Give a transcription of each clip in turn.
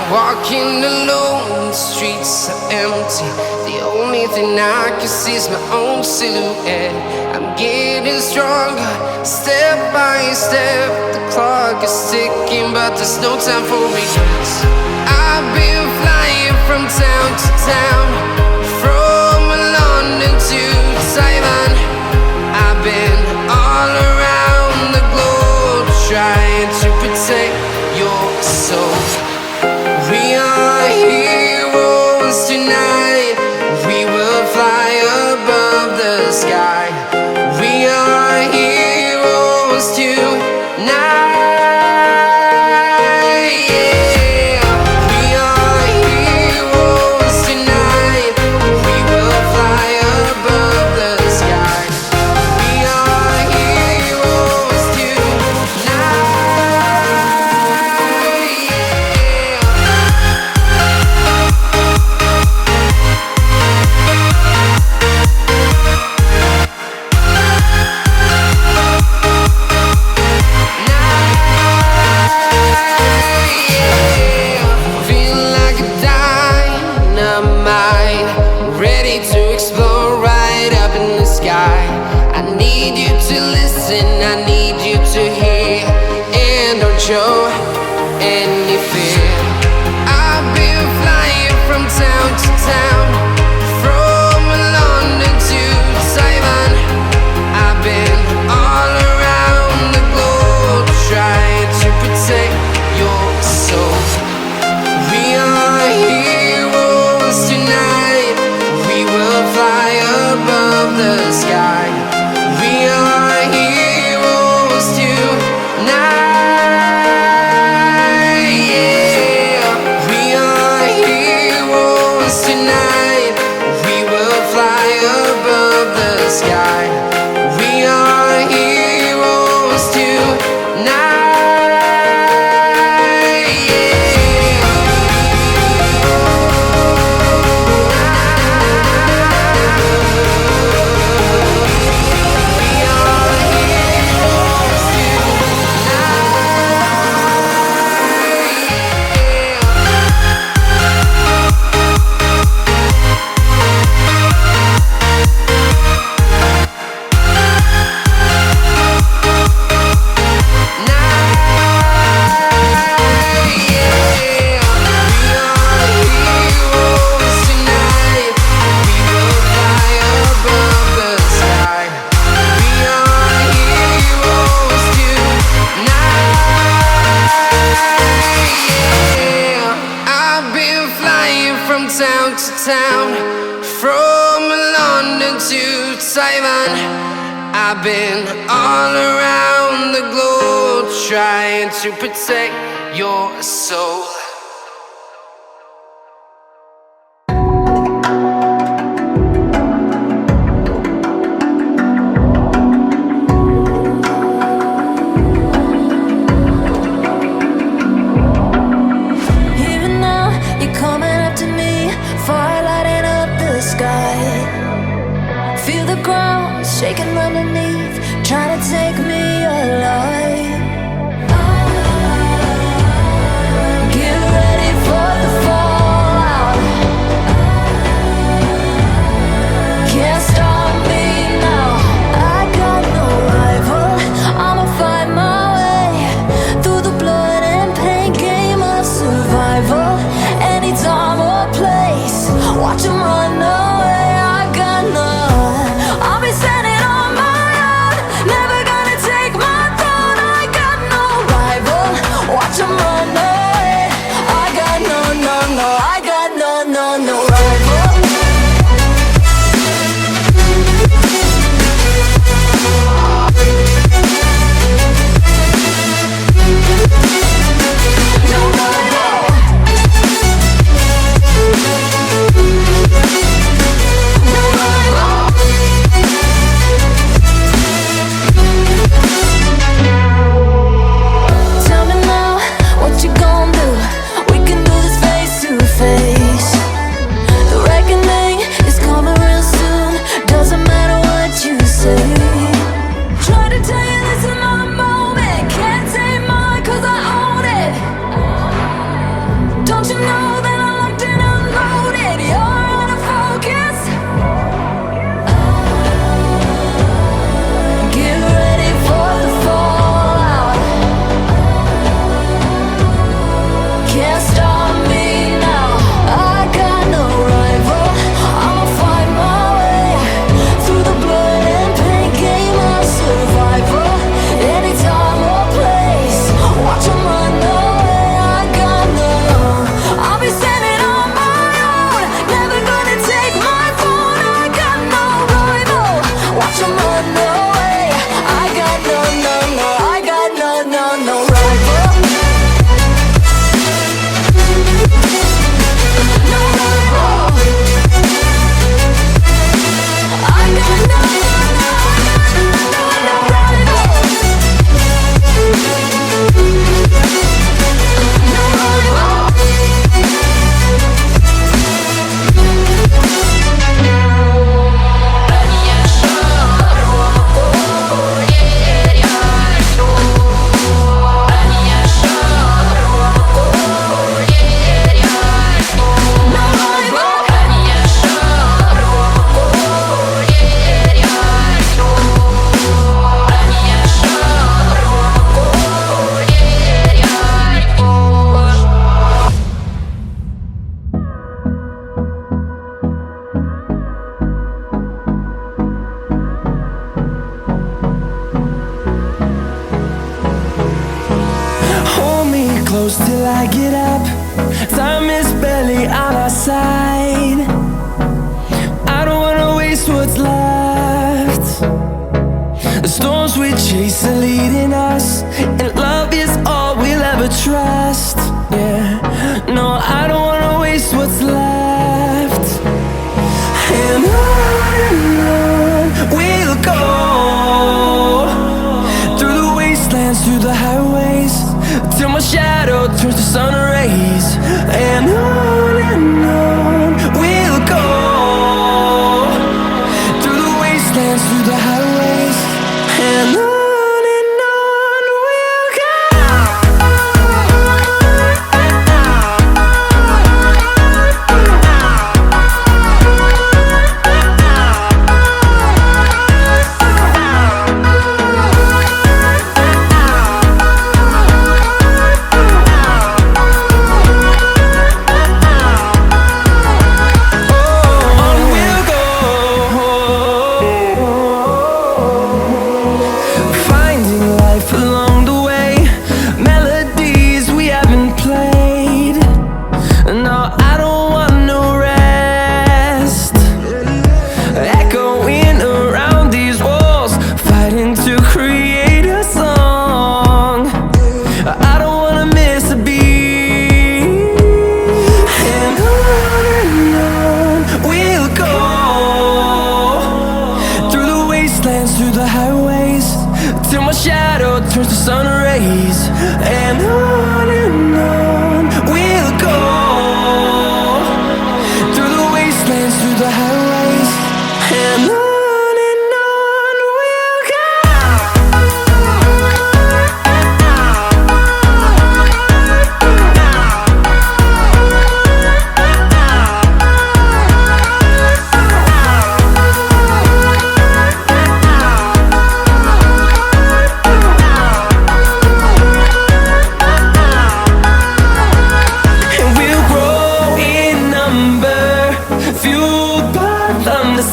Walking alone, the streets are empty. The only thing I can see is my own silhouette. I'm getting stronger, step by step. The clock is ticking, but there's no time for regrets. I've been flying from town to town, from London to Taiwan. I've been all around the globe, trying to protect your soul. We are heroes tonight. We will fly above the sky. We are heroes tonight. Yeah. We are heroes tonight. We will fly above the sky. We are heroes tonight. Feel like a dynamite, ready to explode right up in the sky. I need you to listen, I need you to hear, and don't show any fear. I've been flying from town to town, from London to Taiwan. I've been all around the globe, trying to protect your soul. We are heroes tonight. We will fly above the sky. We are heroes tonight. Yeah. We are heroes tonight. We will fly above the sky. We are heroes tonight. Town to town, from London to Taiwan. I've been all around the globe, trying to protect your soul. Even now, you're coming up to me, fire lighting up the sky. Feel the ground shaking underneath, trying to take me alive. Give close till I get up. Time is barely on our side. I don't wanna waste what's left. The storms we chase are leading us, and love is all we'll ever trust. Yeah, no, I don't wanna waste what's left. And on we'll go, through the wastelands, through the highways, till my shadow turns to sun rays. And on we'll go, through the wastelands, through the highways, and on we'll go. Through the highways, till my shadow turns to sun rays. And on we'll go, through the wastelands, through the highways, and on we'll go.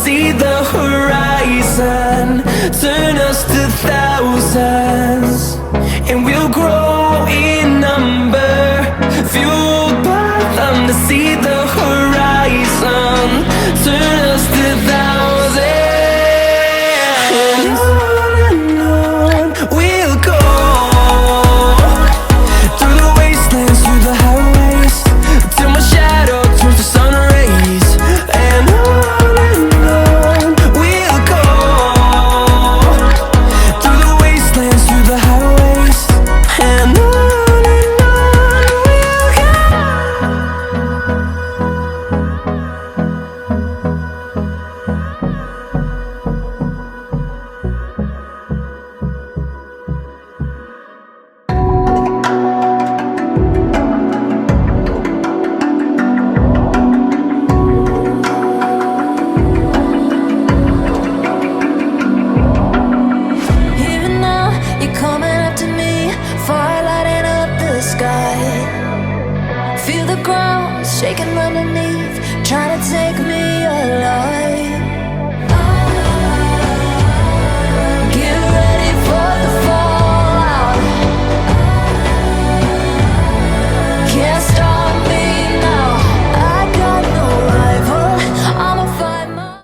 See the horizon, turn us to thousands, and we'll grow in number, fueled by them. To see the horizon, turn us to thousands, and on we'll go, through the wastelands, through the highways, till my shadow turns to sun rays. And shaking underneath, trying to take